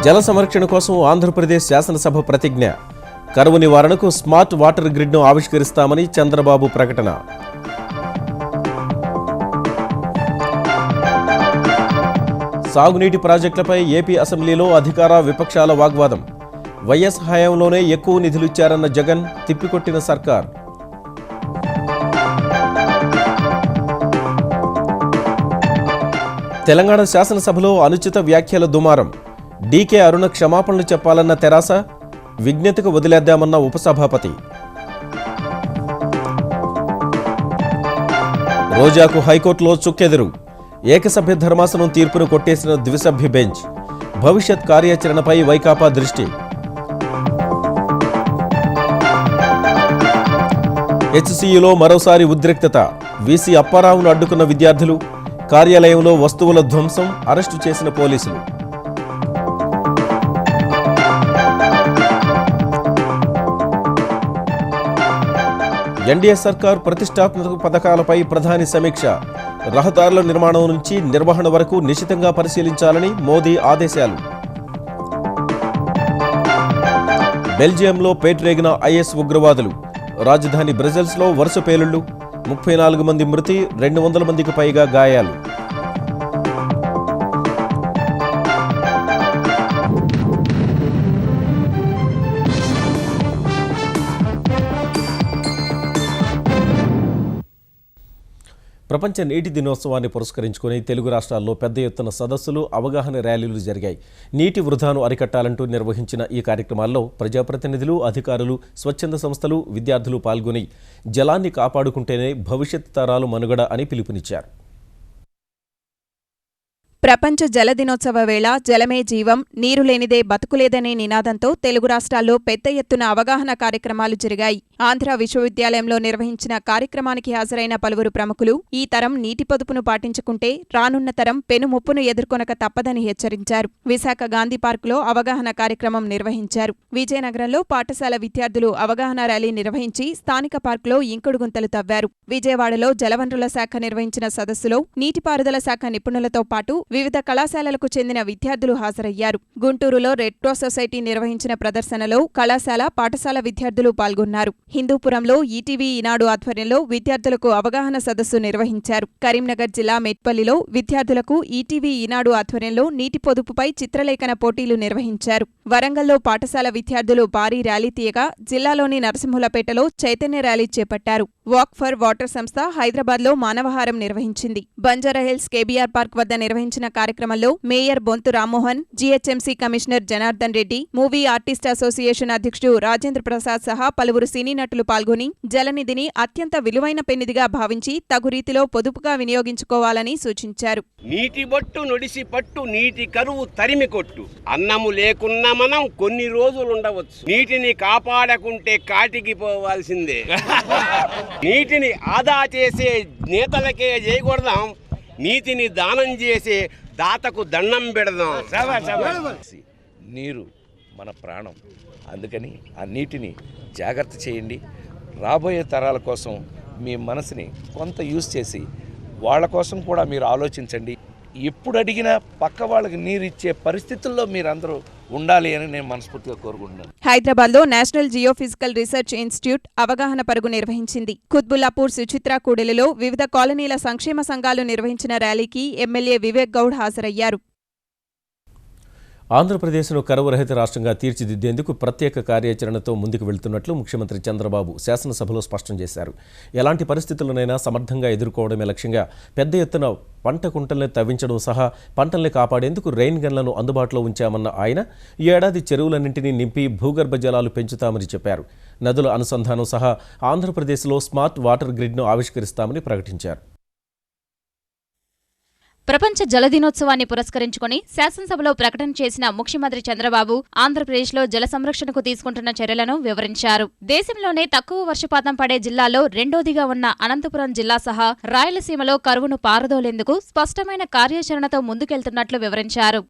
జల సంరక్షణ కోసం ఆంధ్రప్రదేశ్ శాసనసభ ప్రతిజ్ఞ. కరువు నివారణకు స్మార్ట్ వాటర్ గ్రిడ్ను ఆవిష్కరిస్తామని చంద్రబాబు ప్రకటన. సాగునీటి ప్రాజెక్టులపై ఏపీ అసెంబ్లీలో అధికార విపక్షాల వాగ్వాదం. వైఎస్ హయాంలోనే ఎక్కువ నిధులిచ్చారన్న జగన్, తిప్పికొట్టిన సర్కార్. తెలంగాణ శాసనసభలో అనుచిత వ్యాఖ్యల దుమారం. డీకే అరుణ క్షమాపణలు చెప్పాలన్న తెరాస, విజ్ఞతకు వదిలేద్దామన్న ఉపసభాపతి. రోజాకు హైకోర్టులో చుక్కెదురు. ఏకసభ్య ధర్మాసనం తీర్పును కొట్టేసిన ద్విసభ్య బెంచ్. భవిష్యత్ కార్యాచరణపై వైకాపా దృష్టి. హెచ్సీయూలో మరోసారి ఉద్రిక్తత. వీసీ అప్పారావును అడ్డుకున్న విద్యార్థులు. కార్యాలయంలో వస్తువుల ధ్వంసం, అరెస్టు చేసిన పోలీసులు. ఎన్డీఏ సర్కార్ ప్రతిష్టాత్మక పథకాలపై ప్రధాని సమీక్ష. రహదారుల నిర్మాణం నుంచి నిర్వహణ వరకు నిశితంగా పరిశీలించాలని మోదీ ఆదేశాలు. బెల్జియంలో పేట్రేగిన ఐఎస్ ఉగ్రవాదులు. రాజధాని బ్రసెల్స్లో వరుస పేలుళ్లు. 34 మంది మృతి, 200 మందికి పైగా గాయాలు. ప్రపంచ నీటి దినోత్సవాన్ని పురస్కరించుకుని తెలుగు రాష్ట్రాల్లో పెద్ద ఎత్తున సదస్సులు, అవగాహన ర్యాలీలు జరిగాయి. నీటి వృధాను అరికట్టాలంటూ నిర్వహించిన ఈ కార్యక్రమాల్లో ప్రజాప్రతినిధులు, అధికారులు, స్వచ్ఛంద సంస్థలు, విద్యార్థులు పాల్గొని జలాన్ని కాపాడుకుంటేనే భవిష్యత్ తరాలు మనుగడ అని పిలుపునిచ్చారు. ప్రపంచ జల దినోత్సవ వేళ జలమే జీవం, నీరు లేనిదే బతుకులేదనే నినాదంతో తెలుగు రాష్ట్రాల్లో పెద్ద ఎత్తున అవగాహన కార్యక్రమాలు జరిగాయి. ఆంధ్ర విశ్వవిద్యాలయంలో నిర్వహించిన కార్యక్రమానికి హాజరైన పలువురు ప్రముఖులు ఈ తరం నీటి పొదుపును పాటించుకుంటే రానున్న తరం పెనుముప్పును ఎదుర్కొనక తప్పదని హెచ్చరించారు. విశాఖ గాంధీ పార్కులో అవగాహన కార్యక్రమం నిర్వహించారు. విజయనగరంలో పాఠశాల విద్యార్థులు అవగాహన ర్యాలీ నిర్వహించి స్థానిక పార్కులో ఇంకుడు గుంతలు తవ్వారు. విజయవాడలో జలవనరుల శాఖ నిర్వహించిన సదస్సులో నీటిపారుదల శాఖ నిపుణులతో పాటు వివిధ కళాశాలలకు చెందిన విద్యార్థులు హాజరయ్యారు. గుంటూరులో రెడ్ క్రాస్ సొసైటీ నిర్వహించిన ప్రదర్శనలో కళాశాల, పాఠశాల విద్యార్థులు పాల్గొన్నారు. హిందూపురంలో ఈటీవీ ఈనాడు ఆధ్వర్యంలో విద్యార్థులకు అవగాహన సదస్సు నిర్వహించారు. కరీంనగర్ జిల్లా మెట్పల్లిలో విద్యార్థులకు ఈటీవీ ఈనాడు ఆధ్వర్యంలో నీటి పొదుపుపై చిత్రలేఖన పోటీలు నిర్వహించారు. వరంగల్లో పాఠశాల విద్యార్థులు భారీ ర్యాలీ తీయగా జిల్లాలోని నరసింహులపేటలో చైతన్య ర్యాలీ చేపట్టారు. వాక్ ఫర్ వాటర్ సంస్థ హైదరాబాద్లో మానవహారం నిర్వహించింది. బంజారాహిల్స్ కేబీఆర్ పార్క్ వద్ద నిర్వహించిన కార్యక్రమంలో mayor Bonthu Rammohan, GHMC commissioner Janardhan Reddy, movie artist association అధ్యక్షుడు రాజేంద్ర ప్రసాద్ సహా పలువురు సినీ నటులు పాల్గొని జలనిధిని అత్యంత విలువైన పెన్నిదిగా భావించి తగు రీతిలో పొదుపుగా వినియోగించుకోవాలని సూచించారు. నీటి బొట్టు నొడిసి పట్టు, నీటి కరువు తరిమి కొట్టు. అన్నము లేకున్నా మనం కొన్ని రోజులుండవచ్చు. నీటిని కాపాడకుంటే కాటికి పోవాల్సిందే. నీటిని ఆదా చేసే నేతలకే చేయకూడదాం, నీతిని దానం చేసే దాతకు దండం పెడదాం. నీరు మన ప్రాణం, అందుకని ఆ నీటిని జాగ్రత్త చేయండి. రాబోయే తరాల కోసం మీ మనసుని కొంత యూజ్ చేసి వాళ్ళ కోసం కూడా మీరు ఆలోచించండి. ఎప్పుడు అడిగినా పక్క వాళ్ళకి నీరు ఇచ్చే పరిస్థితుల్లో మీరందరూ ఉండాలి అని నేను మనస్ఫూర్తిగా కోరుకుంటున్నాను. హైదరాబాద్లో నేషనల్ జియోఫిజికల్ రీసెర్చ్ ఇన్స్టిట్యూట్ అవగాహన పరుగు నిర్వహించింది. కుత్బుల్లాపూర్, సుచిత్రా కూడలిలో వివిధ కాలనీల సంక్షేమ సంఘాలు నిర్వహించిన ర్యాలీకి ఎమ్మెల్యే వివేక్ గౌడ్ హాజరయ్యారు. ఆంధ్రప్రదేశ్ను కరువు రహిత రాష్ట్రంగా తీర్చిదిద్దేందుకు ప్రత్యేక కార్యాచరణతో ముందుకు వెళ్తున్నట్లు ముఖ్యమంత్రి చంద్రబాబు శాసనసభలో స్పష్టం చేశారు. ఎలాంటి పరిస్థితులనైనా సమర్థంగా ఎదుర్కోవడమే లక్ష్యంగా పెద్ద ఎత్తున పంట కుంటల్ని తవ్వించడం సహా పంటల్ని కాపాడేందుకు రెయిన్ గన్లను అందుబాటులో ఉంచామన్న ఆయన ఈ ఏడాది చెరువులన్నింటినీ నింపి భూగర్భ జలాలు పెంచుతామని చెప్పారు. నదుల అనుసంధానం సహా ఆంధ్రప్రదేశ్లో స్మార్ట్ వాటర్ గ్రిడ్ను ఆవిష్కరిస్తామని ప్రకటించారు. ప్రపంచ జల దినోత్సవాన్ని పురస్కరించుకుని శాసనసభలో ప్రకటన చేసిన ముఖ్యమంత్రి చంద్రబాబు ఆంధ్రప్రదేశ్లో జల సంరక్షణకు తీసుకుంటున్న చర్యలను వివరించారు. దేశంలోనే తక్కువ వర్షపాతం పడే జిల్లాల్లో రెండోదిగా ఉన్న అనంతపురం జిల్లా సహా రాయలసీమలో కరువును పారదోలేందుకు స్పష్టమైన కార్యాచరణతో ముందుకెళ్తున్నట్లు వివరించారు.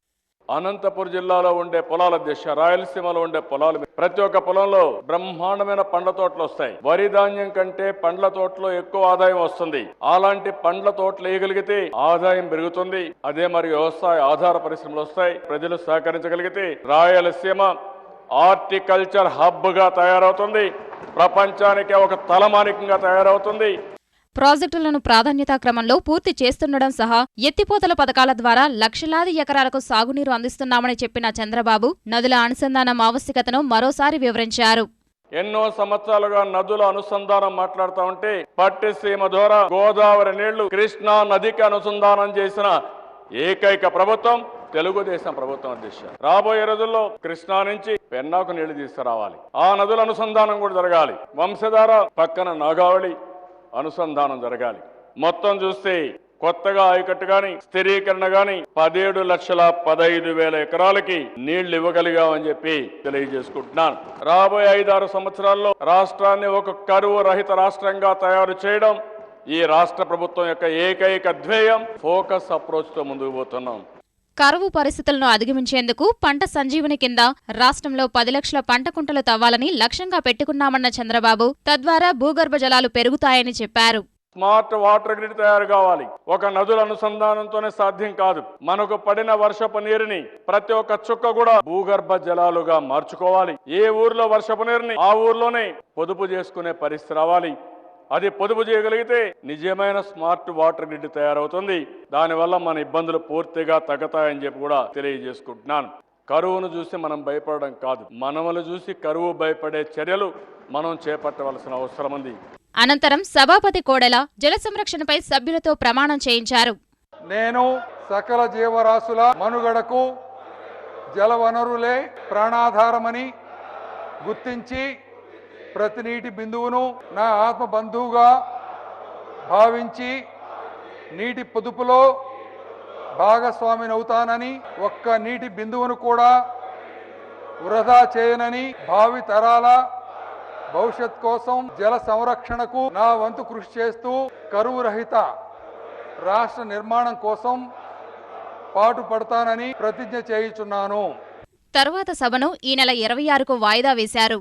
అనంతపురం జిల్లాలో ఉండే పొలాల దిశ, రాయలసీమలో ఉండే పొలాలు, ప్రతి ఒక్క పొలంలో బ్రహ్మాండమైన పండ్ల తోటలు వస్తాయి. వరి ధాన్యం కంటే పండ్ల తోటలో ఎక్కువ ఆదాయం వస్తుంది. అలాంటి పండ్ల తోటలు వేయగలిగితే ఆదాయం పెరుగుతుంది. అదే మరి వ్యవసాయ ఆధార పరిశ్రమలు వస్తాయి. ప్రజలు సహకరించగలిగితే రాయలసీమ హార్టికల్చర్ హబ్ గా తయారవుతుంది. ప్రపంచానికి ఒక తలమానికంగా తయారవుతుంది. ప్రాజెక్టులను ప్రాధాన్యతా క్రమంలో పూర్తి చేస్తుండడం సహా ఎత్తిపోతల పథకాల ద్వారా లక్షలాది ఎకరాలకు సాగునీరు అందిస్తున్నామని చెప్పిన చంద్రబాబు నదుల అనుసంధానం ఆవశ్యకతను మరోసారి వివరించారు. ఎన్నో సంవత్సరాలుగా నదుల అనుసంధానం మాట్లాడుతూ ఉంటే పట్టిసీమ ద్వారా గోదావరి నీళ్లు కృష్ణా నదికి అనుసంధానం చేసిన ఏకైక ప్రభుత్వం తెలుగుదేశం ప్రభుత్వం. అధ్యక్ష, రాబోయే రోజుల్లో కృష్ణా నుంచి పెన్నాకు నీళ్లు తీసుకురావాలి. ఆ నదుల అనుసంధానం కూడా జరగాలి. వంశధార పక్కన నాగావళి అనుసంధానం జరగాలి. మొత్తం చూస్తే కొత్తగా ఆయకట్టు గాని స్థిరీకరణ గాని 17,15,000 ఎకరాలకి నీళ్లు ఇవ్వగలిగామని చెప్పి తెలియజేసుకుంటున్నాను. రాబోయే 5-6 సంవత్సరాల్లో రాష్ట్రాన్ని ఒక కరువు రహిత రాష్ట్రంగా తయారు చేయడం ఈ రాష్ట్ర ప్రభుత్వం యొక్క ఏకైక ధ్యేయం. ఫోకస్ అప్రోచ్ తో ముందుకు పోతున్నాం. కరువు పరిస్థితులను అధిగమించేందుకు పంట సంజీవని కింద రాష్ట్రంలో 10 లక్షల పంట కుంటలు తవ్వాలని లక్ష్యంగా పెట్టుకున్నామన్న చంద్రబాబు తద్వారా భూగర్భ జలాలు పెరుగుతాయని చెప్పారు. స్మార్ట్ వాటర్ గ్రిడ్ తయారు కావాలి. ఒక నదుల అనుసంధానంతోనే సాధ్యం కాదు. మనకు పడిన వర్షపు నీరుని ప్రతి ఒక్క చుక్క కూడా భూగర్భ జలాలుగా మార్చుకోవాలి. ఏ ఊర్లో వర్షపు నీరుని ఆ ఊర్లోనే పొదుపు చేసుకునే పరిస్థితి రావాలి. అది పొదుపు చేయగలిగితే నిజమైన స్మార్ట్ వాటర్ గ్రిడ్ తయారవుతుంది. దానివల్ల మన ఇబ్బందులు పూర్తిగా తగ్గుతాయని చెప్పి కూడా తెలియజేసుకుంటున్నాను. కరువును చూసి మనం భయపడడం కాదు, మనములు చూసి కరువు భయపడే చర్యలు మనం చేపట్టవలసిన అవసరం ఉంది. అనంతరం సభాపతి కోడెల జల సంరక్షణపై సభ్యులతో ప్రమాణం చేయించారు. నేను సకల జీవరాశుల మనుగడకు జల వనరులే ప్రాణాధారమని గుర్తించి ప్రతి నీటి బిందువును నా ఆత్మ బంధువుగా భావించి నీటి పొదుపులో భాగస్వామినవుతానని, ఒక్క నీటి బిందువును కూడా వృధా చేయనని, భావి తరాల భవిష్యత్ కోసం జల సంరక్షణకు నా వంతు కృషి చేస్తూ కరువు రహిత రాష్ట్ర నిర్మాణం కోసం పాటుపడతానని ప్రతిజ్ఞ చేయుచున్నాను. తరువాత సభను ఈ నెల 26కు వాయిదా వేశారు.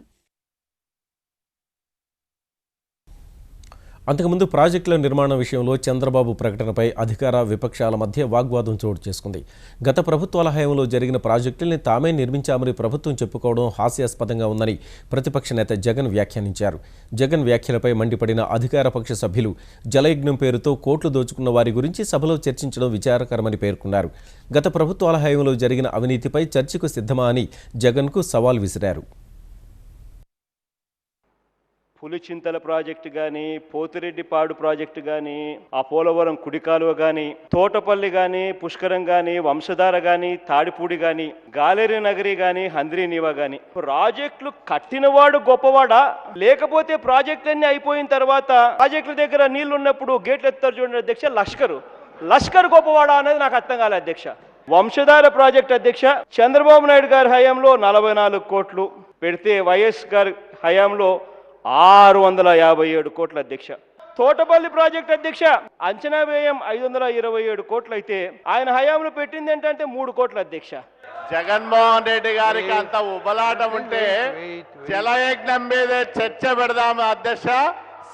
అంతకుముందు ప్రాజెక్టుల నిర్మాణం విషయంలో చంద్రబాబు ప్రకటనపై అధికార విపక్షాల మధ్య వాగ్వాదం చోటు చేసుకుంది. గత ప్రభుత్వాల హయాంలో జరిగిన ప్రాజెక్టుల్ని తామే నిర్మించామని ప్రభుత్వం చెప్పుకోవడం హాస్యాస్పదంగా ఉందని ప్రతిపక్ష నేత జగన్ వ్యాఖ్యానించారు. జగన్ వ్యాఖ్యలపై మండిపడిన అధికార పక్ష సభ్యులు జలయజ్ఞం పేరుతో కోట్లు దోచుకున్న వారి గురించి సభలో చర్చించడం విచారకరమని పేర్కొన్నారు. గత ప్రభుత్వాల హయాంలో జరిగిన అవినీతిపై చర్చకు సిద్ధమా అని జగన్కు సవాల్ విసిరారు. పులిచింతల ప్రాజెక్టు కానీ, పోతిరెడ్డిపాడు ప్రాజెక్టు కానీ, ఆ పోలవరం కుడికాలువ కానీ, తోటపల్లి కానీ, పుష్కరం కానీ, వంశధార కానీ, తాడిపూడి కానీ, గాలేరి నగరి కానీ, హంద్రీనీవా కానీ, ప్రాజెక్టులు కట్టినవాడు గొప్పవాడా, లేకపోతే ప్రాజెక్టులన్నీ అయిపోయిన తర్వాత ప్రాజెక్టుల దగ్గర నీళ్లు ఉన్నప్పుడు గేట్లు ఎత్తారు చూడండి అధ్యక్ష, లష్కర్ గొప్పవాడా అనేది నాకు అర్థం కాలేదు అధ్యక్ష. వంశధార ప్రాజెక్టు అధ్యక్ష చంద్రబాబు నాయుడు గారి హయాంలో 44 కోట్లు పెడితే వైఎస్ గారి హయాంలో 657 కోట్ల అధ్యక్ష. తోటపల్లి ప్రాజెక్ట్ అధ్యక్ష అంచనా వ్యయం 527 కోట్లు అయితే ఆయన హయాంలో పెట్టింది ఏంటంటే 3 కోట్ల అధ్యక్ష. జగన్మోహన్ రెడ్డి గారికి అంత ఉబలాటం ఉంటే జలయజ్ఞం మీద చర్చ పెడదాము అధ్యక్ష.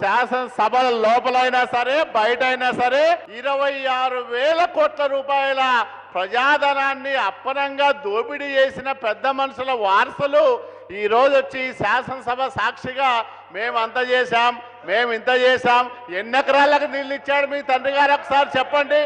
శాసనసభ లోపలైనా సరే బయట అయినా సరే 26,000 కోట్ల రూపాయల ప్రజాధనాన్ని అప్పనంగా దోపిడీ చేసిన పెద్ద మనుషుల వారసులు ఈ రోజు వచ్చి శాసనసభ సాక్షిగా మేము అంత చేశాం, మేము ఇంత చేశాం, ఎన్ని ఎకరాలకు నీళ్ళు ఇచ్చాడు మీ తండ్రి గారు ఒకసారి చెప్పండి.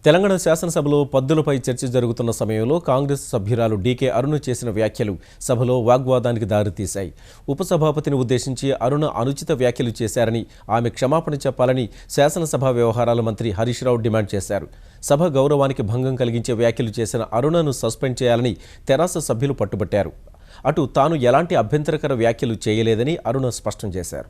తెలంగాణ శాసనసభలో పద్దులపై చర్చ జరుగుతున్న సమయంలో కాంగ్రెస్ సభ్యురాలు డీకే అరుణ చేసిన వ్యాఖ్యలు సభలో వాగ్వాదానికి దారితీశాయి. ఉపసభాపతిని ఉద్దేశించి అరుణ అనుచిత వ్యాఖ్యలు చేశారని, ఆమె క్షమాపణ చెప్పాలని శాసనసభ వ్యవహారాల మంత్రి హరీష్ రావు డిమాండ్ చేశారు. సభ గౌరవానికి భంగం కలిగించే వ్యాఖ్యలు చేసిన అరుణను సస్పెండ్ చేయాలని తెరాస సభ్యులు పట్టుబట్టారు. అటు తాను ఎలాంటి అభ్యంతరకర వ్యాఖ్యలు చేయలేదని అరుణ స్పష్టం చేశారు.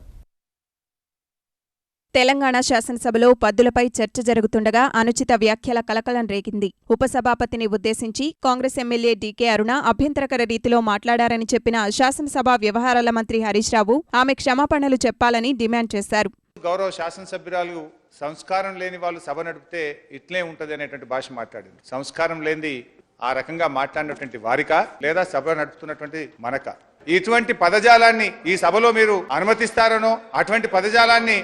తెలంగాణ శాసనసభలో పద్దులపై చర్చ జరుగుతుండగా అనుచిత వ్యాఖ్యల కలకలం రేగింది. ఉపసభాపతిని ఉద్దేశించి కాంగ్రెస్ ఎమ్మెల్యే డీకే అరుణ అభ్యంతరకర రీతిలో మాట్లాడారని చెప్పిన శాసనసభ వ్యవహారాల మంత్రి హరీష్ రావు ఆమె క్షమాపణలు చెప్పాలని డిమాండ్ చేశారు. గౌరవ శాసనసభ్యురాలు సంస్కారం లేని వాళ్ళు సభ నడిపితే ఇట్లే ఉంటుంది అనేటువంటి భాష మాట్లాడింది. సంస్కారం లేనిది ఆ రకంగా మాట్లాడినటువంటి వారిక లేదా సభ నడుపుతున్నటువంటి మనక? ఇటువంటి పదజాలాన్ని ఈ సభలో మీరు అనుమతిస్తారనో అటువంటి పదజాలాన్ని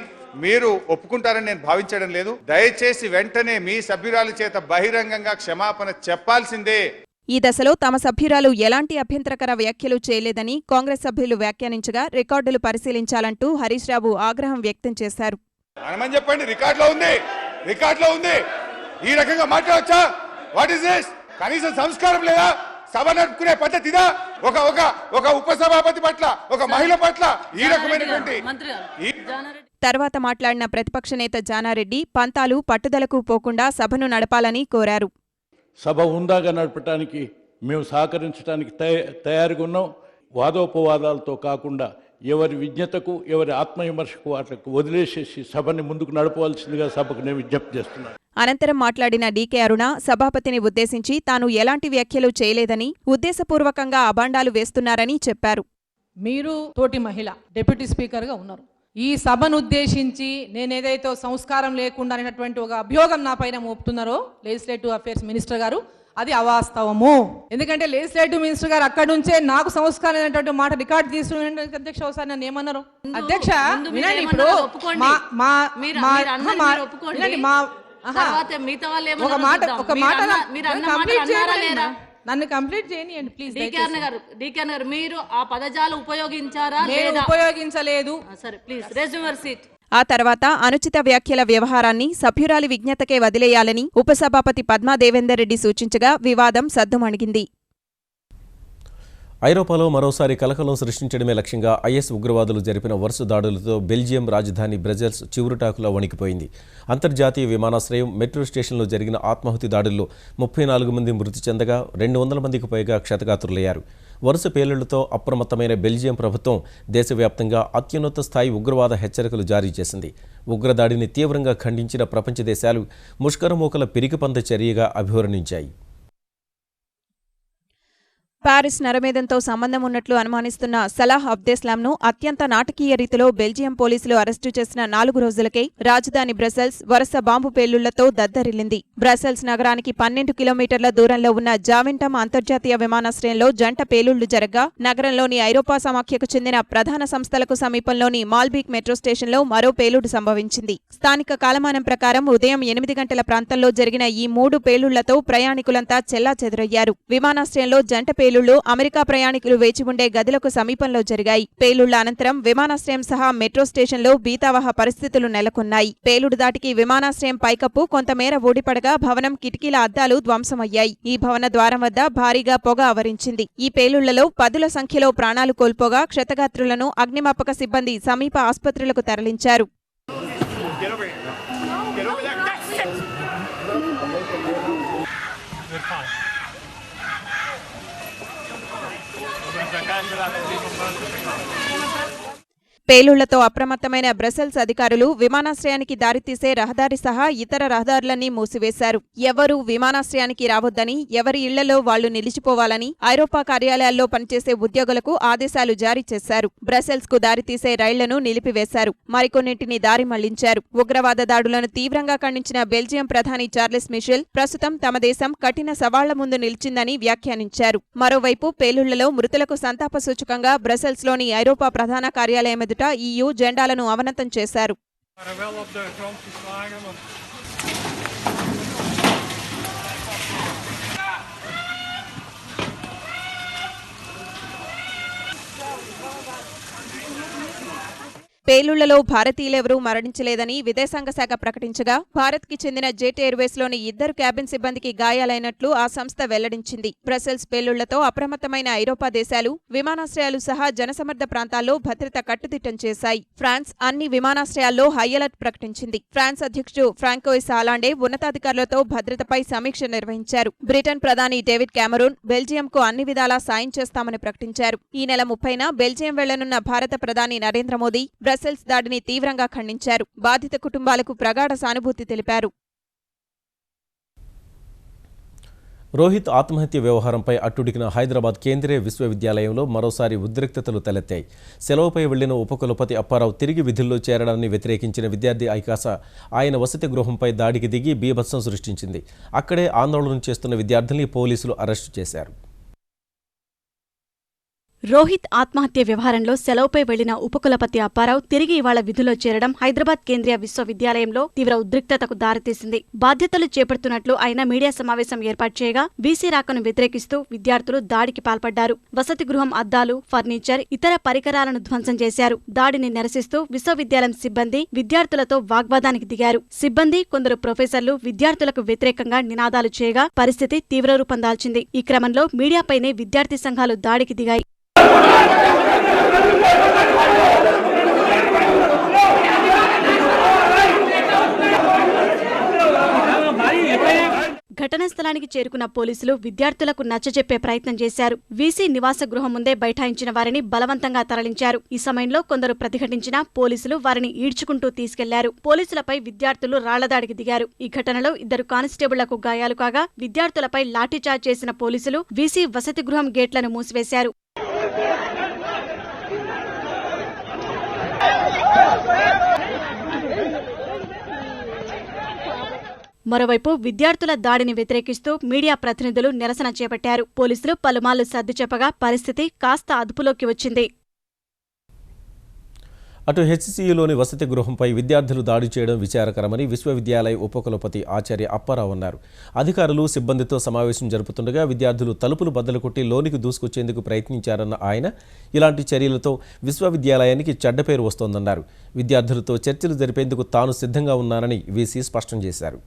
మీరు ఒప్పుకుంటారని నేను భావించడం లేదు. దయచేసి వెంటనే మీ సభ్యురాల చేత బహిరంగంగా క్షమాపణ చెప్పాల్సిందే. ఈ దశలో తమ సభ్యురాలు ఎలాంటి అభ్యంతరకర వ్యాఖ్యలు చేయలేదని కాంగ్రెస్ సభ్యులు వ్యాఖ్యానించగా రికార్డులు పరిశీలించాలంటూ హరీష్ రావు ఆగ్రహం వ్యక్తం చేశారు. అనమని చెప్పండి, రికార్డులో ఉంది. ఈ రకంగా మాట్లాడొచ్చా? What is this? కనీసం సంస్కారం లేదా? సభ నడుపుకునే పద్ధతి ఇదా? ఒక ఉపసభాపతి పట్ల, ఒక మహిళ పట్ల ఈ రకమైనటువంటి. తర్వాత మాట్లాడిన ప్రతిపక్ష నేత జానారెడ్డి పంతాలు పట్టుదలకు పోకుండా సభను నడపాలని కోరారు. సభ హుందాగా నడపడానికి మేము సహకరించడానికి తయారుగా ఉన్నాం. వాదోపవాదాలతో కాకుండా ఎవరి విజ్ఞతకు, ఎవరి ఆత్మవిమర్శకు వాటికి వదిలేసేసి సభని ముందుకు నడపవలసిందిగా సభకు నేను విజ్ఞప్తి చేస్తున్నాను. అనంతరం మాట్లాడిన డీకే అరుణ సభాపతిని ఉద్దేశించి తాను ఎలాంటి వ్యాఖ్యలు చేయలేదని, ఉద్దేశపూర్వకంగా అబాండాలు వేస్తున్నారని చెప్పారు. మీరు తోటి మహిళ డిప్యూటీ స్పీకర్గా ఉన్నారు. ఈ సభను ఉద్దేశించి నేనేదైతే సంస్కారం లేకుండా అనేటటువంటి ఒక అభియోగం నా పైన మోపుతున్నారో లెజిస్లేటివ్ అఫేర్స్ మినిస్టర్ గారు, అది అవాస్తవము. ఎందుకంటే లెజిస్లేటివ్ మినిస్టర్ గారు అక్కడి నుంచే నాకు సంస్కారం అనేటువంటి మాట రికార్డు తీసుకుని అధ్యక్ష ఒకసారి నన్ను ఏమన్నారు? అధ్యక్ష వినండి, ఇప్పుడు నన్ను కంప్లీట్ చేయనియండి ప్లీజ్. మీరు ఆ పదజాలు ఉపయోగించారా? ఉపయోగించలేదు. సరే ప్లీజ్ రెజ్యూమ్ యువర్ సీట్. ఆ తర్వాత అనుచిత వ్యాఖ్యల వ్యవహారాన్ని సభ్యురాలి విజ్ఞతకే వదిలేయాలని ఉపసభాపతి పద్మా దేవేందర్ రెడ్డి సూచించగా వివాదం సద్దుమణిగింది. ఐరోపాలో మరోసారి కలకలం సృష్టించడమే లక్ష్యంగా ఐఎస్ ఉగ్రవాదులు జరిపిన వరుస దాడులతో బెల్జియం రాజధాని బ్రజెల్స్ చివురుటాకులా వణికిపోయింది. అంతర్జాతీయ విమానాశ్రయం, మెట్రో స్టేషన్లో జరిగిన ఆత్మాహుతి దాడుల్లో 34 మంది మృతి చెందగా 200 మందికి పైగా క్షతగాత్రులయ్యారు. వరుస పేలుళ్లతో అప్రమత్తమైన బెల్జియం ప్రభుత్వం దేశవ్యాప్తంగా అత్యున్నత స్థాయి ఉగ్రవాద హెచ్చరికలు జారీ చేసింది. ఉగ్రదాడిని తీవ్రంగా ఖండించిన ప్రపంచ దేశాలు ముష్కరమూకల పిరికిపంద చర్యగా అభివర్ణించాయి. పారిస్ నరమేధంతో సంబంధం ఉన్నట్లు అనుమానిస్తున్న సలాహ్ అబ్దెస్లాంను అత్యంత నాటకీయ రీతిలో బెల్జియం పోలీసులు అరెస్టు చేసిన 4 రోజులకే రాజధాని బ్రసెల్స్ వరుస బాంబు పేలుళ్లతో దద్దరిల్లింది. బ్రసెల్స్ నగరానికి 12 కిలోమీటర్ల దూరంలో ఉన్న జావెంటమ్ అంతర్జాతీయ విమానాశ్రయంలో జంట పేలుళ్లు జరగ్గా, నగరంలోని ఐరోపా సమాఖ్యకు చెందిన ప్రధాన సంస్థలకు సమీపంలోని మాల్బీక్ మెట్రో స్టేషన్లో మరో పేలుడు సంభవించింది. స్థానిక కాలమానం ప్రకారం ఉదయం 8 గంటల ప్రాంతంలో జరిగిన ఈ 3 పేలుళ్లతో ప్రయాణికులంతా చెల్లాచెదరయ్యారు. విమానాశ్రయంలో జంట పేలుళ్లు అమెరికా ప్రయాణికులు వేచి ఉండే గదులకు సమీపంలో జరిగాయి. పేలుళ్ల అనంతరం విమానాశ్రయం సహా మెట్రో స్టేషన్లో భీతావహ పరిస్థితులు నెలకొన్నాయి. పేలుడు దాటికి విమానాశ్రయం పైకప్పు కొంతమేర ఊడిపడగా భవనం కిటికీల అద్దాలు ధ్వంసమయ్యాయి. ఈ భవన ద్వారం వద్ద భారీగా పొగ ఆవరించింది. ఈ పేలుళ్లలో 10ల సంఖ్యలో ప్రాణాలు కోల్పోగా క్షతగాత్రులను అగ్నిమాపక సిబ్బంది సమీప ఆసుపత్రులకు తరలించారు. పేలుళ్లతో అప్రమత్తమైన బ్రసెల్స్ అధికారులు విమానాశ్రయానికి దారితీసే రహదారి సహా ఇతర రహదారులన్నీ మూసివేశారు. ఎవరూ విమానాశ్రయానికి రావొద్దని, ఎవరి ఇళ్లలో వాళ్లు నిలిచిపోవాలని ఐరోపా కార్యాలయాల్లో పనిచేసే ఉద్యోగులకు ఆదేశాలు జారీ చేశారు. బ్రసెల్స్ కు దారితీసే రైళ్లను నిలిపివేశారు. మరికొన్నింటిని దారి మళ్లించారు. ఉగ్రవాద దాడులను తీవ్రంగా ఖండించిన బెల్జియం ప్రధాని చార్లెస్ మిషెల్ ప్రస్తుతం తమ దేశం కఠిన సవాళ్ల ముందు నిలిచిందని వ్యాఖ్యానించారు. మరోవైపు పేలుళ్లలో మృతులకు సంతాప సూచకంగా బ్రసెల్స్లోని ఐరోపా ప్రధాన కార్యాలయం ఎదుట EU జెండాలను అవనతం చేశారు. పేలుళ్లలో భారతీయులెవరూ మరణించలేదని విదేశాంగ శాఖ ప్రకటించగా, భారత్కి చెందిన జెట్ ఎయిర్వేస్లోని 2 క్యాబిన్ సిబ్బందికి గాయాలైనట్లు ఆ సంస్థ వెల్లడించింది. బ్రసెల్స్ పేలుళ్లతో అప్రమత్తమైన ఐరోపా దేశాలు విమానాశ్రయాలు సహా జనసమర్థ ప్రాంతాల్లో భద్రత కట్టుదిట్టం చేశాయి. ఫ్రాన్స్ అన్ని విమానాశ్రయాల్లో హై అలర్ట్ ప్రకటించింది. ఫ్రాన్స్ అధ్యక్షుడు ఫ్రాంకోయిస్ హాలాండే ఉన్నతాధికారులతో భద్రతపై సమీక్ష నిర్వహించారు. బ్రిటన్ ప్రధాని డేవిడ్ క్యామరూన్ బెల్జియంకు అన్ని విధాలా సాయం చేస్తామని ప్రకటించారు. ఈ నెల 30న బెల్జియం వెళ్లనున్న భారత ప్రధాని నరేంద్ర మోదీ బ్రసెల్స్ దాడిని తీవ్రంగా ఖండించారు. బాధిత కుటుంబాలకు ప్రగాఢ సానుభూతి తెలిపారు. రోహిత్ ఆత్మహత్య వ్యవహారంపై అట్టుడికిన హైదరాబాద్ కేంద్రీయ విశ్వవిద్యాలయంలో మరోసారి ఉద్రిక్తతలు తలెత్తాయి. సెలవుపై వెళ్లిన ఉపకులపతి అప్పారావు తిరిగి విధుల్లో చేరడాన్ని వ్యతిరేకించిన విద్యార్థి ఐకాస ఆయన వసతి గృహంపై దాడికి దిగి బీభత్సం సృష్టించింది. అక్కడే ఆందోళన చేస్తున్న విద్యార్థుల్ని పోలీసులు అరెస్టు చేశారు. రోహిత్ ఆత్మహత్య వ్యవహారంలో సెలవుపై వెళ్లిన ఉపకులపతి అప్పారావు తిరిగి ఇవాళ విధుల్లో చేరడం హైదరాబాద్ కేంద్రీయ విశ్వవిద్యాలయంలో తీవ్ర ఉద్రిక్తతకు దారితీసింది. బాధ్యతలు చేపడుతున్నట్లు ఆయన మీడియా సమావేశం ఏర్పాటు చేయగా వీసీ రాకను వ్యతిరేకిస్తూ విద్యార్థులు దాడికి పాల్పడ్డారు. వసతి గృహం అద్దాలు, ఫర్నిచర్, ఇతర పరికరాలను ధ్వంసం చేశారు. దాడిని నిరసిస్తూ విశ్వవిద్యాలయం సిబ్బంది విద్యార్థులతో వాగ్వాదానికి దిగారు. సిబ్బంది, కొందరు ప్రొఫెసర్లు విద్యార్థులకు వ్యతిరేకంగా నినాదాలు చేయగా పరిస్థితి తీవ్రరూపం దాల్చింది. ఈ క్రమంలో మీడియాపైనే విద్యార్థి సంఘాలు దాడికి దిగాయి. ఘటనా స్థలానికి చేరుకున్న పోలీసులు విద్యార్థులకు నచ్చజెప్పే ప్రయత్నం చేశారు. వీసీ నివాస గృహం ముందే బైఠాయించిన వారిని బలవంతంగా తరలించారు. ఈ సమయంలో కొందరు ప్రతిఘటించినా పోలీసులు వారిని ఈడ్చుకుంటూ తీసుకెళ్లారు. పోలీసులపై విద్యార్థులు రాళ్లదాడికి దిగారు. ఈ ఘటనలో 2 కానిస్టేబుళ్లకు గాయాలు కాగా విద్యార్థులపై లాఠీచార్జ్ చేసిన పోలీసులు వీసీ వసతి గృహం గేట్లను మూసివేశారు. మరోవైపు విద్యార్థుల దాడిని వ్యతిరేకిస్తూ మీడియా ప్రతినిధులు నిరసన చేపట్టారు. పోలీసులు పలుమార్లు సర్ది చెప్పగా పరిస్థితి కాస్త అదుపులోకి వచ్చింది. అటు హెచ్సియులోని వసతి గృహంపై విద్యార్థులు దాడి చేయడం విచారకరమని విశ్వవిద్యాలయ ఉపకులపతి ఆచార్య అప్పారావు అన్నారు. అధికారులు సిబ్బందితో సమావేశం జరుపుతుండగా విద్యార్థులు తలుపులు బద్దలు కొట్టి లోనికి దూసుకొచ్చేందుకు ప్రయత్నించారన్న ఆయన ఇలాంటి చర్యలతో విశ్వవిద్యాలయానికి చెడ్డ పేరు వస్తోందన్నారు. విద్యార్థులతో చర్చలు జరిపేందుకు తాను సిద్ధంగా ఉన్నానని వీసీ స్పష్టం చేశారు.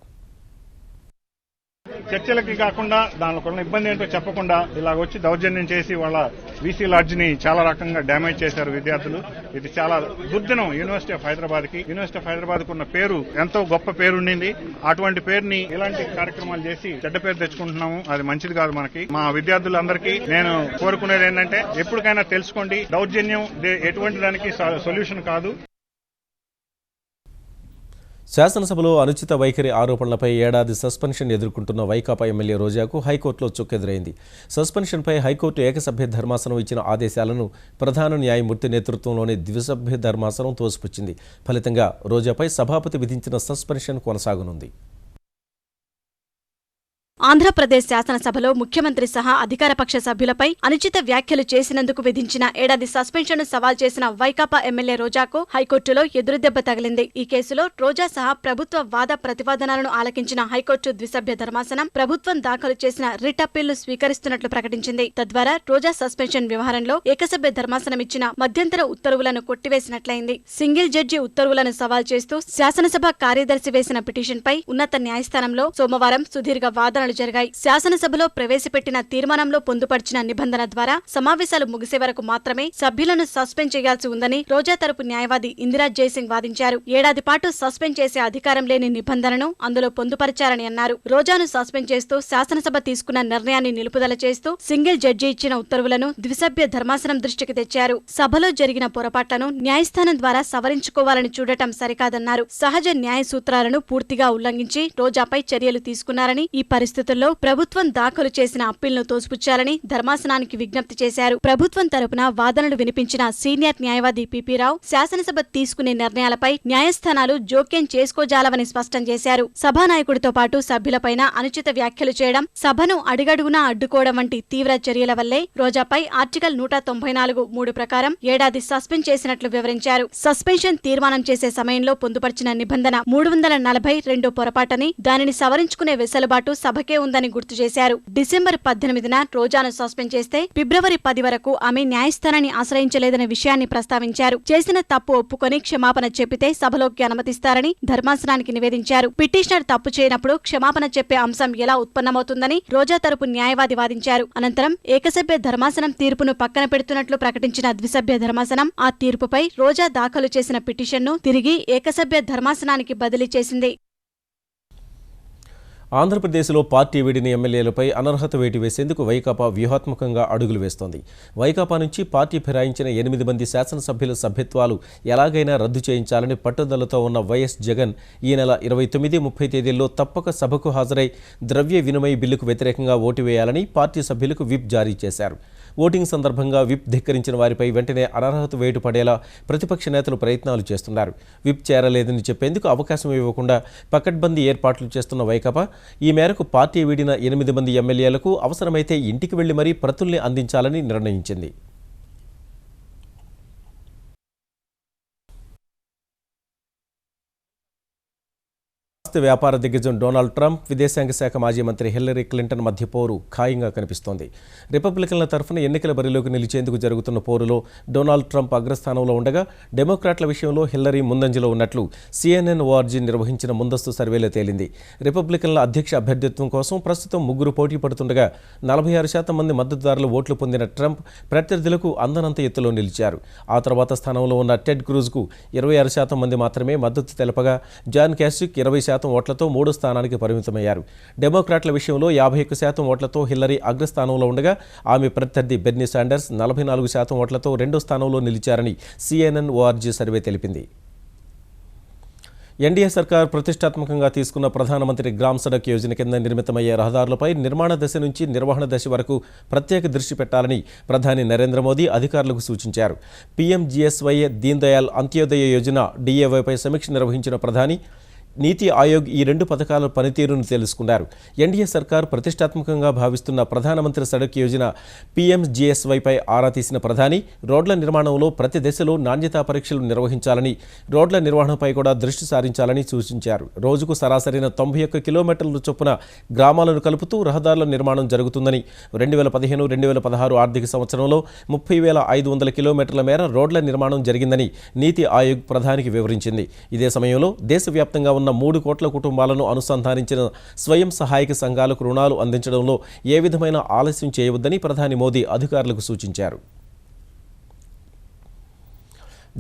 చర్చలకి కాకుండా దానిలో కొన్ని ఇబ్బంది ఏంటో చెప్పకుండా ఇలా వచ్చి దౌర్జన్యం చేసి వాళ్ళ వీసీ లాడ్జిని చాలా రకంగా డ్యామేజ్ చేశారు విద్యార్థులు. ఇది చాలా దుర్దినం యూనివర్సిటీ ఆఫ్ హైదరాబాద్ కి. యూనివర్సిటీ ఆఫ్ హైదరాబాద్ కు ఉన్న పేరు ఎంతో గొప్ప పేరు ఉండింది. అటువంటి పేరుని ఇలాంటి కార్యక్రమాలు చేసి చెడ్డ పేరు తెచ్చుకుంటున్నాము. అది మంచిది కాదు మనకి. మా విద్యార్థులందరికీ నేను కోరుకునేది ఏంటంటే ఎప్పటికైనా తెలుసుకోండి, దౌర్జన్యం ఎటువంటి దానికి సొల్యూషన్ కాదు. శాసనసభలో అనుచిత వైఖరి ఆరోపణలపై ఏడాది సస్పెన్షన్ ఎదుర్కొంటున్న వైకాపా ఎమ్మెల్యే రోజాకు హైకోర్టులో చుక్కెదురైంది. సస్పెన్షన్పై హైకోర్టు ఏకసభ్య ధర్మాసనం ఇచ్చిన ఆదేశాలను ప్రధాన న్యాయమూర్తి నేతృత్వంలోని ద్విసభ్య ధర్మాసనం తోసిపుచ్చింది. ఫలితంగా రోజాపై సభాపతి విధించిన సస్పెన్షన్ కొనసాగనుంది. ఆంధ్రప్రదేశ్ శాసనసభలో ముఖ్యమంత్రి సహా అధికారపక్ష సభ్యులపై అనుచిత వ్యాఖ్యలు చేసినందుకు విధించిన ఏడాది సస్పెన్షన్ను సవాల్ చేసిన వైకాపా ఎమ్మెల్యే రోజాకు హైకోర్టులో ఎదురుదెబ్బ తగిలింది. ఈ కేసులో రోజా సహా ప్రభుత్వ వాద ప్రతివాదనలను ఆలకించిన హైకోర్టు ద్విసభ్య ధర్మాసనం ప్రభుత్వం దాఖలు చేసిన రిట్ అప్పీల్ను స్వీకరిస్తున్నట్లు ప్రకటించింది. తద్వారా రోజా సస్పెన్షన్ వ్యవహారంలో ఏకసభ్య ధర్మాసనం ఇచ్చిన మధ్యంతర ఉత్తర్వులను కొట్టివేసినట్లయింది. సింగిల్ జడ్జి ఉత్తర్వులను సవాల్ చేస్తూ శాసనసభ కార్యదర్శి వేసిన పిటిషన్పై ఉన్నత న్యాయస్థానంలో సోమవారం సుదీర్ఘ వాదనలు జరిగాయి. శాసనసభలో ప్రవేశపెట్టిన తీర్మానంలో పొందుపర్చిన నిబంధన ద్వారా సమావేశాలు ముగిసే వరకు మాత్రమే సభ్యులను సస్పెండ్ చేయాల్సి ఉందని రోజా తరపు న్యాయవాది ఇందిరా జయసింగ్ వాదించారు. ఏడాది పాటు సస్పెండ్ చేసే అధికారం లేని నిబంధనను అందులో పొందుపరిచారని అన్నారు. రోజాను సస్పెండ్ చేస్తూ శాసనసభ తీసుకున్న నిర్ణయాన్ని నిలుపుదల చేస్తూ సింగిల్ జడ్జి ఇచ్చిన ఉత్తర్వులను ద్విసభ్య ధర్మాసనం దృష్టికి తెచ్చారు. సభలో జరిగిన పొరపాట్లను న్యాయస్థానం ద్వారా సవరించుకోవాలని చూడటం సరికాదన్నారు. సహజ న్యాయ సూత్రాలను పూర్తిగా ఉల్లంఘించి రోజాపై చర్యలు తీసుకున్నారని, ఈ పరిస్థితుల్లో ప్రభుత్వం దాఖలు చేసిన అప్పీల్ను తోసిపుచ్చాలని ధర్మాసనానికి విజ్ఞప్తి చేశారు. ప్రభుత్వం తరపున వాదనలు వినిపించిన సీనియర్ న్యాయవాది పిపి రావు శాసనసభ తీసుకునే నిర్ణయాలపై న్యాయస్థానాలు జోక్యం చేసుకోజాలవని స్పష్టం చేశారు. సభానాయకుడితో పాటు సభ్యులపైన అనుచిత వ్యాఖ్యలు చేయడం, సభను అడిగడుగునా అడ్డుకోవడం వంటి తీవ్ర చర్యల వల్లే రోజాపై ఆర్టికల్ 194(3) ప్రకారం ఏడాది సస్పెండ్ చేసినట్లు వివరించారు. సస్పెన్షన్ తీర్మానం చేసే సమయంలో పొందుపర్చిన నిబంధన 342 పొరపాటని, దానిని సవరించుకునే వెసులుబాటు సభకే ఉందని గుర్తు చేశారు. డిసెంబర్ 18న రోజాను సస్పెండ్ చేస్తే ఫిబ్రవరి 10 వరకు ఆమె న్యాయస్థానాన్ని ఆశ్రయించలేదనే విషయాన్ని ప్రస్తావించారు. చేసిన తప్పు ఒప్పుకొని క్షమాపణ చెప్పితే సభలోకి అనుమతిస్తారని ధర్మాసనానికి నివేదించారు. పిటిషనర్ తప్పు చేయనప్పుడు క్షమాపణ చెప్పే అంశం ఎలా ఉత్పన్నమవుతుందని రోజా తరపు న్యాయవాది వాదించారు. అనంతరం ఏకసభ్య ధర్మాసనం తీర్పును పక్కన పెడుతున్నట్లు ప్రకటించిన ద్విసభ్య ధర్మాసనం ఆ తీర్పుపై రోజా దాఖలు చేసిన పిటిషన్ను తిరిగి ఏకసభ్య ధర్మాసనానికి బదిలీ చేసింది. ఆంధ్రప్రదేశ్లో పార్టీ వీడిన ఎమ్మెల్యేలపై అనర్హత వేటు వేసేందుకు వైకాపా వ్యూహాత్మకంగా అడుగులు వేస్తోంది. వైకాపా నుంచి పార్టీ ఫిరాయించిన 8 మంది శాసనసభ్యుల సభ్యత్వాలు ఎలాగైనా రద్దు చేయించాలని పట్టుదలతో ఉన్న వైఎస్ జగన్ ఈ నెల 29, 30 తేదీల్లో తప్పక సభకు హాజరై ద్రవ్య వినిమయ బిల్లుకు వ్యతిరేకంగా ఓటు వేయాలని పార్టీ సభ్యులకు విప్ జారీ చేశారు. ఓటింగ్ సందర్భంగా విప్ ధిక్కరించిన వారిపై వెంటనే అనర్హత వేటు పడేలా ప్రతిపక్ష నేతలు ప్రయత్నాలు చేస్తున్నారు. విప్ చేరలేదని చెప్పేందుకు అవకాశం ఇవ్వకుండా పకడ్బందీ ఏర్పాట్లు చేస్తున్న వైకాపా ఈ మేరకు పార్టీ వీడిన 8 మంది ఎమ్మెల్యేలకు అవసరమైతే ఇంటికి వెళ్లి మరీ ప్రతుల్ని అందించాలని నిర్ణయించింది. వ్యాపార దిగ్గజం డొనాల్డ్ ట్రంప్, విదేశాంగ శాఖ మాజీ మంత్రి హిల్లరీ క్లింటన్ మధ్య పోరు ఖాయంగా కనిపిస్తోంది. రిపబ్లికన్ల తరఫున ఎన్నికల బరిలోకి నిలిచేందుకు జరుగుతున్న పోరులో డొనాల్డ్ ట్రంప్ అగ్రస్థానంలో ఉండగా డెమోక్రాట్ల విషయంలో హిల్లరీ ముందంజలో ఉన్నట్లు CNN-ORG నిర్వహించిన ముందస్తు సర్వేలో తేలింది. రిపబ్లికన్ల అధ్యక్ష అభ్యర్థిత్వం కోసం ప్రస్తుతం 3 పోటీ పడుతుండగా 46% మంది మద్దతుదారులు ఓట్లు పొందిన ట్రంప్ ప్రత్యర్థులకు అందనంత ఎత్తులో నిలిచారు. ఆ తర్వాత స్థానంలో ఉన్న టెడ్ క్రూజ్కు 26% మంది మాత్రమే మద్దతు తెలపగా జాన్ క్యాసిక్ 20% ఓట్లతో 3వ స్థానానికి పరిమితమయ్యారు. డెమోక్రాట్ల విషయంలో 51% ఓట్లతో హిల్లరీ అగ్రస్థానంలో ఉండగా ఆమె ప్రత్యర్థి బెర్నీ శాండర్స్ 44% ఓట్లతో 2వ స్థానంలో నిలిచారని CNN-ORG సర్వే తెలిపింది. ఎన్డీఏ సర్కార్ ప్రతిష్టాత్మకంగా తీసుకున్న ప్రధానమంత్రి గ్రామ్ సడక్ యోజన కింద నిర్మితమయ్యే రహదారులపై నిర్మాణ దశ నుంచి నిర్వహణ దశ వరకు ప్రత్యేక దృష్టి పెట్టాలని ప్రధాని నరేంద్ర మోదీ అధికారులకు సూచించారు. PMGSY దీన్ దయాళ్ అంత్యోదయ యోజన DAYపై సమీక్ష నిర్వహించిన ప్రధాని నీతి ఆయోగ్ ఈ 2 పథకాల పనితీరును తెలుసుకున్నారు. ఎన్డీఏ సర్కార్ ప్రతిష్టాత్మకంగా భావిస్తున్న ప్రధానమంత్రి సడక్ యోజన PMGSYపై ఆరా తీసిన ప్రధాని రోడ్ల నిర్మాణంలో ప్రతి దశలో నాణ్యతా పరీక్షలు నిర్వహించాలని, రోడ్ల నిర్వహణపై కూడా దృష్టి సారించాలని సూచించారు. రోజుకు సరాసరిన 91 కిలోమీటర్ల చొప్పున గ్రామాలను కలుపుతూ రహదారుల నిర్మాణం జరుగుతుందని, 2015-2016 ఆర్థిక సంవత్సరంలో 30,500 కిలోమీటర్ల మేర రోడ్ల నిర్మాణం జరిగిందని నీతి ఆయోగ్ ప్రధానికి వివరించింది. ఇదే సమయంలో దేశవ్యాప్తంగా ఉన్న 3 కోట్ల కుటుంబాలను అనుసంధానించిన స్వయం సహాయక సంఘాలకు రుణాలు అందించడంలో ఏ విధమైన ఆలస్యం చేయవద్దని ప్రధాని మోదీ అధికారులకు సూచించారు.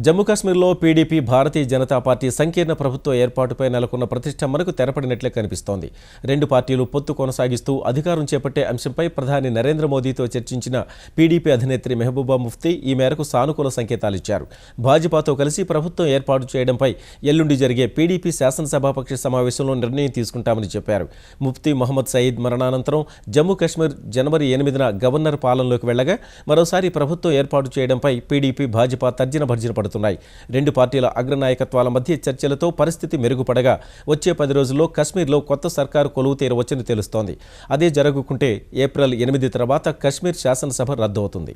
జమ్మూ కాశ్మీర్లో PDP భారతీయ జనతా పార్టీ సంకీర్ణ ప్రభుత్వ ఏర్పాటుపై నెలకొన్న ప్రతిష్టంభనకు తెరపడినట్లే కనిపిస్తోంది. 2 పార్టీలు పొత్తు కొనసాగిస్తూ అధికారం చేపట్టే అంశంపై ప్రధాని నరేంద్ర మోదీతో చర్చించిన PDP అధినేత్రి మెహబూబా ముఫ్తీ ఈ మేరకు సానుకూల సంకేతాలిచ్చారు. భాజపాతో కలిసి ప్రభుత్వం ఏర్పాటు చేయడంపై ఎల్లుండి జరిగే PDP శాసనసభాపక్ష సమావేశంలో నిర్ణయం తీసుకుంటామని చెప్పారు. ముఫ్తీ మహమ్మద్ సయీద్ మరణానంతరం జమ్మూ కాశ్మీర్ జనవరి 8న గవర్నర్ పాలనలోకి వెళ్లగా మరోసారి ప్రభుత్వం ఏర్పాటు చేయడంపై PDP, భాజపా తర్జన భర్జన పడుతున్నాయి. 2 పార్టీల అగ్రనాయకత్వాల మధ్య చర్చలతో పరిస్థితి మెరుగుపడగా వచ్చే 10 రోజుల్లో కశ్మీర్లో కొత్త సర్కారు కొలువు తీరవచ్చని తెలుస్తోంది. అదే జరగకుంటే ఏప్రిల్ 8 తర్వాత కశ్మీర్ శాసనసభ రద్దవుతుంది.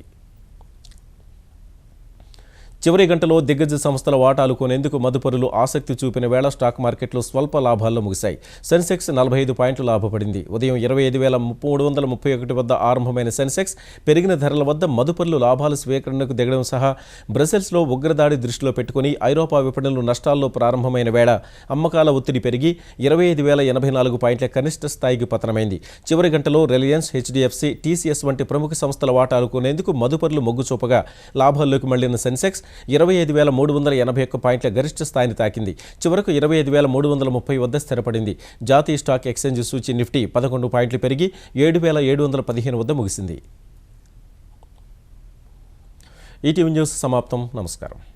చివరి గంటలో దిగ్గజ సంస్థల వాటాలు కొనేందుకు మదుపరులు ఆసక్తి చూపిన వేళ స్టాక్ మార్కెట్లు స్వల్ప లాభాల్లో ముగిశాయి. సెన్సెక్స్ 45 పాయింట్లు లాభపడింది. ఉదయం 25,331 వద్ద ఆరంభమైన సెన్సెక్స్ పెరిగిన ధరల వద్ద మదుపరులు లాభాల స్వీకరణకు దిగడం సహా బ్రసెల్స్లో ఉగ్రదాడి దృష్టిలో పెట్టుకుని ఐరోపా విపణులు నష్టాల్లో ప్రారంభమైన వేళ అమ్మకాల ఒత్తిడి పెరిగి 25,084 పాయింట్ల కనిష్ట స్థాయికి పతనమైంది. చివరి గంటలో రిలయన్స్, HDFC, TCS వంటి ప్రముఖ సంస్థల వాటాలు కొనేందుకు మదుపరులు మొగ్గు చూపగా లాభాల్లోకి మళ్లిన సెన్సెక్స్ 25,381 పాయింట్ల గరిష్ట స్థాయిని తాకింది. చివరకు 25,330 వద్ద స్థిరపడింది. జాతీయ స్టాక్ ఎక్స్చేంజ్ సూచి నిఫ్టీ 11 పాయింట్లు పెరిగి 7,715 వద్ద ముగిసింది. ఈటీవీ న్యూస్ సమాప్తం. నమస్కారం.